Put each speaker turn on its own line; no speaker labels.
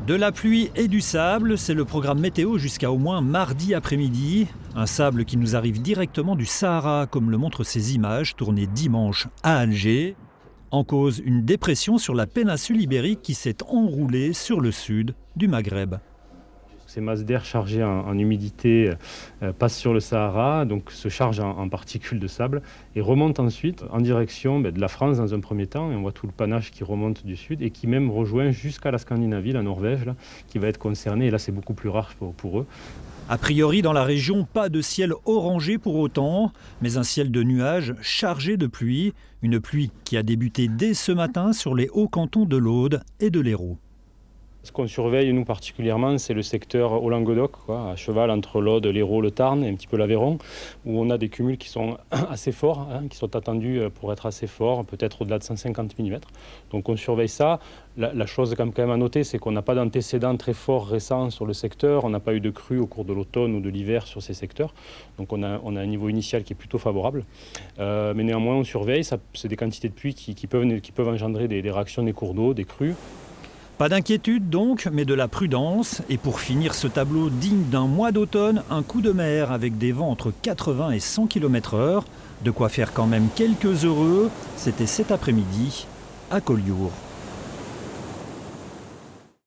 De la pluie et du sable, c'est le programme météo jusqu'à au moins mardi après-midi. Un sable qui nous arrive directement du Sahara, comme le montrent ces images tournées dimanche à Alger. En cause, une dépression sur la péninsule ibérique qui s'est enroulée sur le sud du Maghreb.
Ces masses d'air chargées en humidité passent sur le Sahara, donc se chargent en particules de sable et remontent ensuite en direction de la France dans un premier temps. Et on voit tout le panache qui remonte du sud et qui même rejoint jusqu'à la Scandinavie, la Norvège, là, qui va être concernée. Et là, c'est beaucoup plus rare pour eux.
A priori, dans la région, pas de ciel orangé pour autant, mais un ciel de nuages chargé de pluie. Une pluie qui a débuté dès ce matin sur les hauts cantons de l'Aude et de l'Hérault.
Ce qu'on surveille, nous particulièrement, c'est le secteur au Languedoc, à cheval entre l'Aude, l'Hérault, le Tarn et un petit peu l'Aveyron, où on a des cumuls qui sont assez forts, qui sont attendus pour être assez forts, peut-être au-delà de 150 mm. Donc on surveille ça. La chose quand même à noter, c'est qu'on n'a pas d'antécédents très forts récents sur le secteur, on n'a pas eu de crue au cours de l'automne ou de l'hiver sur ces secteurs. Donc on a un niveau initial qui est plutôt favorable. Mais néanmoins, on surveille, c'est des quantités de pluie qui peuvent engendrer des réactions des cours d'eau, des crues.
Pas d'inquiétude donc, mais de la prudence. Et pour finir ce tableau digne d'un mois d'automne, un coup de mer avec des vents entre 80 et 100 km/h. De quoi faire quand même quelques heureux. C'était cet après-midi à Collioure.